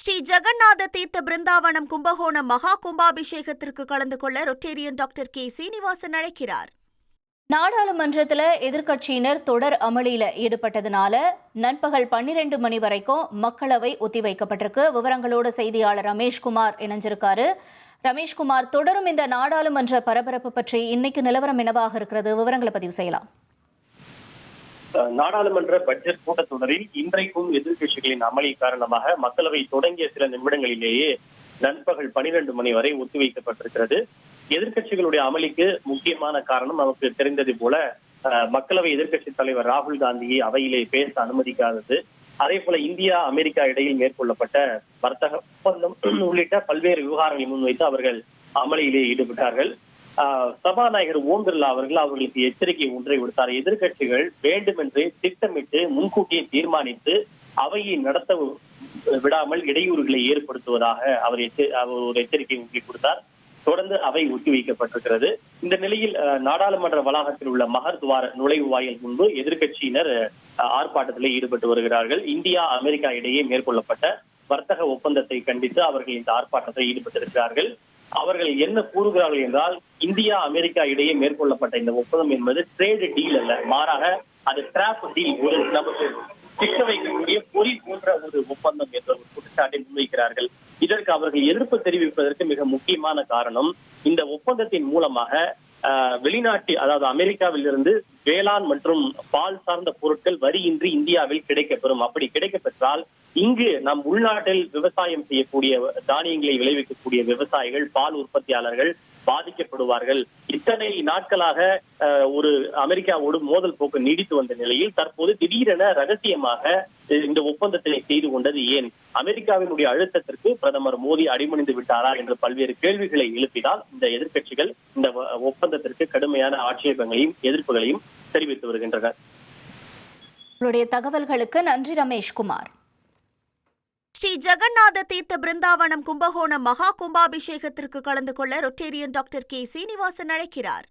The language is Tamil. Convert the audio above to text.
ஸ்ரீ ஜெகநாத தீர்த்த பிருந்தாவனம் கும்பகோணம் மகா கும்பாபிஷேகத்திற்கு கலந்து கொள்ள ரொட்டேரியன் டாக்டர் கே சீனிவாசன் அழைக்கிறார். நாடாளுமன்றத்தில் எதிர்க்கட்சியினர் தொடர் அமளியில் ஈடுபட்டதுனால நண்பகல் 12 மணி வரைக்கும் மக்களவை ஒத்திவைக்கப்பட்டிருக்கு. விவரங்களோடு செய்தியாளர் ரமேஷ்குமார் இணைஞ்சிருக்காரு. ரமேஷ்குமார், தொடரும் இந்த நாடாளுமன்ற பரபரப்பு பற்றி இன்னைக்கு நிலவரம் என்னவாக இருக்கிறது? விவரங்களை பதிவு செய்யலாம். நாடாளுமன்ற பட்ஜெட் கூட்டத்தொடரில் இன்றைக்கும் எதிர்க்கட்சிகளின் அமளி காரணமாக மக்களவை தொடங்கிய சில நிமிடங்களிலேயே நண்பகல் 12 மணி வரை ஒத்திவைக்கப்பட்டிருக்கிறது. எதிர்க்கட்சிகளுடைய அமளிக்கு முக்கியமான காரணம் நமக்கு தெரிந்தது போல மக்களவை எதிர்க்கட்சி தலைவர் ராகுல் காந்தியை அவையிலே பேச அனுமதிக்காதது, அதே போல இந்தியா அமெரிக்கா இடையில் மேற்கொள்ளப்பட்ட வர்த்தக ஒப்பந்தம் உள்ளிட்ட பல்வேறு விவகாரங்களை முன்வைத்து அவர்கள் அமளியிலே ஈடுபட்டார்கள். சபாநாயகர் ஓம் பிர்லா அவர்களுக்கு எச்சரிக்கை ஒன்றை விடுத்தார். எதிர்க்கட்சிகள் வேண்டுமென்றே திட்டமிட்டு முன்கூட்டியே தீர்மானித்து அவையை நடத்த விடாமல் இடையூறுகளை ஏற்படுத்துவதாக அவர் ஒரு எச்சரிக்கை ஒன்றை கொடுத்தார். தொடர்ந்து அவை ஒத்திவைக்கப்பட்டிருக்கிறது. இந்த நிலையில் நாடாளுமன்ற வளாகத்தில் உள்ள மகர் துவார நுழைவு வாயில் முன்பு எதிர்க்கட்சியினர் ஆர்ப்பாட்டத்தில் ஈடுபட்டு வருகிறார்கள். இந்தியா அமெரிக்கா இடையே மேற்கொள்ளப்பட்ட வர்த்தக ஒப்பந்தத்தை கண்டித்து அவர்கள் இந்த ஆர்ப்பாட்டத்தில் ஈடுபட்டிருக்கிறார்கள். அவர்கள் என்ன கூறுகிறார்கள் என்றால், இந்தியா அமெரிக்கா இடையே மேற்கொள்ளப்பட்ட இந்த ஒப்பந்தம் என்பது ட்ரேடு டீல் அல்ல, மாறாக அது டிராப் டீல், ஒரு நமக்கு சிக்க வைக்கக்கூடிய பொறி போன்ற ஒரு ஒப்பந்தம் என்ற ஒரு குற்றச்சாட்டை முன்வைக்கிறார்கள். இதற்கு அவர்கள் எதிர்ப்பு தெரிவிப்பதற்கு மிக முக்கியமான காரணம், இந்த ஒப்பந்தத்தின் மூலமாக வெளிநாட்டு, அதாவது அமெரிக்காவில் இருந்து வேளாண் மற்றும் பால் சார்ந்த பொருட்கள் வரியின்றி இந்தியாவில் கிடைக்கப்பெறும். அப்படி கிடைக்கப்பெற்றால் இங்கு நம் உள்நாட்டில் விவசாயம் செய்யக்கூடிய தானியங்களை விளைவிக்கக்கூடிய விவசாயிகள், பால் உற்பத்தியாளர்கள் பாதிக்கப்படுவார்கள். இத்தனை நாட்களாக ஒரு அமெரிக்காவோடு மோதல் போக்கு நீடித்து வந்த நிலையில் தற்போது திடீரென ரகசியமாக இந்த ஒப்பந்தத்தை செய்து கொண்டது ஏன்? அமெரிக்காவினுடைய அழுத்தத்திற்கு பிரதமர் மோடி அடிமணிந்து விட்டாரா என்று பல்வேறு கேள்விகளை எழுப்பினால் இந்த எதிர்க்கட்சிகள் இந்த ஒப்பந்தத்திற்கு கடுமையான ஆட்சேபங்களையும் எதிர்ப்புகளையும் தெரிவித்து வருகின்றனர். உங்களுடைய தகவல்களுக்கு நன்றி ரமேஷ்குமார். ஸ்ரீ ஜெகநாத தீர்த்த பிருந்தாவனம் கும்பகோணம் மகா கும்பாபிஷேகத்திற்கு கலந்து கொள்ள ரொட்டேரியன் டாக்டர் கே சீனிவாசன் அழைக்கிறார்.